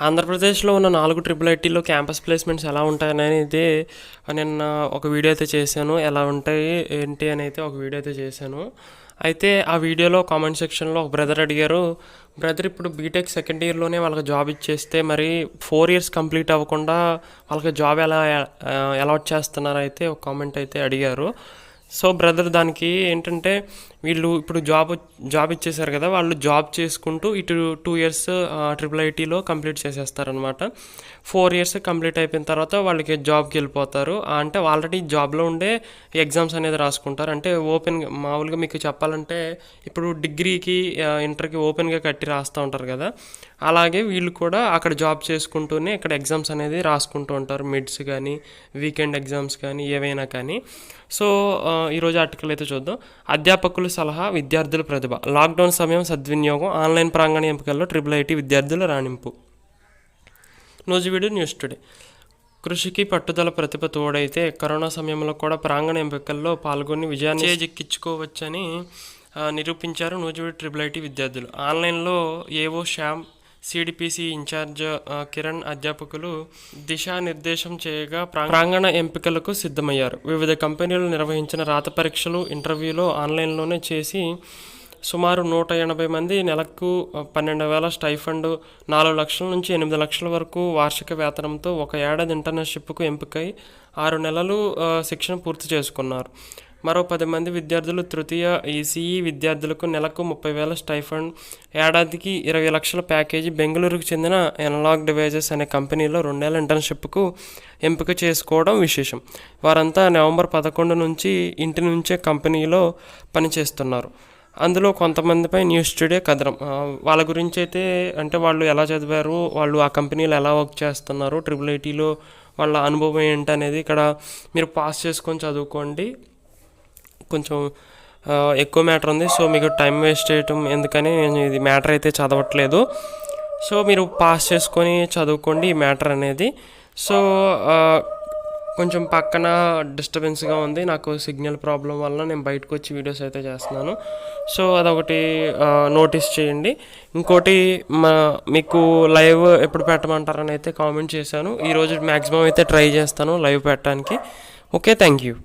ఆంధ్రప్రదేశ్లో ఉన్న 4 ట్రిపుల్ ఐటీలో క్యాంపస్ ప్లేస్మెంట్స్ ఎలా ఉంటాయనేది నిన్న ఒక వీడియో అయితే చేశాను. ఎలా ఉంటాయి ఏంటి అని అయితే ఒక వీడియో అయితే చేశాను. అయితే ఆ వీడియోలో కామెంట్ సెక్షన్లో ఒక బ్రదర్ అడిగారు, బ్రదర్ ఇప్పుడు బీటెక్ సెకండ్ ఇయర్లోనే వాళ్ళకి జాబ్ ఇచ్చేస్తే మరి 4 ఇయర్స్ కంప్లీట్ అవ్వకుండా వాళ్ళకి జాబ్ అలాట్ చేస్తున్నారు అయితే ఒక కామెంట్ అయితే అడిగారు. సో బ్రదర్ దానికి ఏంటంటే వీళ్ళు ఇప్పుడు జాబ్ ఇచ్చేసారు కదా, వాళ్ళు జాబ్ చేసుకుంటూ ఇటు 2 ఇయర్స్ ట్రిపుల్ ఐటీలో కంప్లీట్ చేసేస్తారనమాట. 4 ఇయర్స్ కంప్లీట్ అయిపోయిన తర్వాత వాళ్ళకి జాబ్కి వెళ్ళిపోతారు. అంటే ఆల్రెడీ జాబ్లో ఉండే ఎగ్జామ్స్ అనేది రాసుకుంటారు. అంటే మామూలుగా మీకు చెప్పాలంటే ఇప్పుడు డిగ్రీకి ఇంటర్కి ఓపెన్గా కట్టి రాస్తూ ఉంటారు కదా, అలాగే వీళ్ళు కూడా అక్కడ జాబ్ చేసుకుంటూనే ఇక్కడ ఎగ్జామ్స్ అనేది రాసుకుంటూ ఉంటారు. మిడ్స్ కానీ వీకెండ్ ఎగ్జామ్స్ కానీ ఏవైనా కానీ. సో ఈరోజు ఆర్టికల్ అయితే చూద్దాం. అధ్యాపకుల సలహా, విద్యార్థుల ప్రతిభ, లాక్డౌన్ సమయం సద్వినియోగం, ఆన్లైన్ ప్రాంగణ ఎంపికల్లో ట్రిపుల్ ఐటీ విద్యార్థుల రాణింపు. Nuzvid news today. కృషికి పట్టుదల ప్రతిభ తోడైతే కరోనా సమయంలో కూడా ప్రాంగణ ఎంపికల్లో పాల్గొని విజయాన్ని చేజిక్కించుకోవచ్చని నిరూపించారు నూజివీడు ట్రిపుల్ ఐటీ విద్యార్థులు. ఆన్లైన్లో ఏవో శ్యామ్, సిడిపిసి ఇన్ఛార్జ్ కిరణ్ అధ్యాపకులు దిశానిర్దేశం చేయగా ప్రాంగణ ఎంపికలకు సిద్ధమయ్యారు. వివిధ కంపెనీలు నిర్వహించిన రాత పరీక్షలు, ఇంటర్వ్యూలో ఆన్లైన్లోనే చేసి సుమారు 180 మంది నెలకు 12,000 స్టైఫండ్, 4 లక్షల నుంచి 8 లక్షల వరకు వార్షిక వేతనంతో ఒక ఏడాది ఇంటర్న్షిప్కు ఎంపికై 6 నెలలు శిక్షణ పూర్తి చేసుకున్నారు. మరో 10 మంది విద్యార్థులు తృతీయ ఈసీఈ విద్యార్థులకు నెలకు 30,000 స్టైఫండ్, ఏడాదికి 20 లక్షల ప్యాకేజీ బెంగళూరుకు చెందిన ఎనలాగ్ డివైజెస్ అనే కంపెనీలో 2 నెలల ఇంటర్న్షిప్కు ఎంపిక చేసుకోవడం విశేషం. వారంతా నవంబర్ 11 నుంచి ఇంటి నుంచే కంపెనీలో పనిచేస్తున్నారు. అందులో కొంతమందిపై న్యూస్ టుడే కథనం. వాళ్ళ గురించి అయితే అంటే వాళ్ళు ఎలా చదివారు, వాళ్ళు ఆ కంపెనీలో ఎలా వర్క్ చేస్తున్నారు, ట్రిపుల్ ఐటీలో వాళ్ళ అనుభవం ఏంటనేది ఇక్కడ మీరు పాస్ చేసుకొని చదువుకోండి. కొంచెం ఎక్కువ మ్యాటర్ ఉంది, సో మీకు టైం వేస్ట్ చేయటం ఎందుకని నేను ఇది మ్యాటర్ అయితే చదవట్లేదు. సో మీరు పాస్ చేసుకొని చదువుకోండి ఈ మ్యాటర్ అనేది. సో కొంచెం పక్కన డిస్టర్బెన్స్గా ఉంది, నాకు సిగ్నల్ ప్రాబ్లం వల్ల నేను బయటకు వచ్చి వీడియోస్ అయితే చేస్తున్నాను. సో అదొకటి నోటీస్ చేయండి. ఇంకోటి మీకు లైవ్ ఎప్పుడు పెట్టమంటారని అయితే కామెంట్ చేశాను. ఈరోజు మ్యాక్సిమం అయితే ట్రై చేస్తాను లైవ్ పెట్టడానికి. Okay, thank you.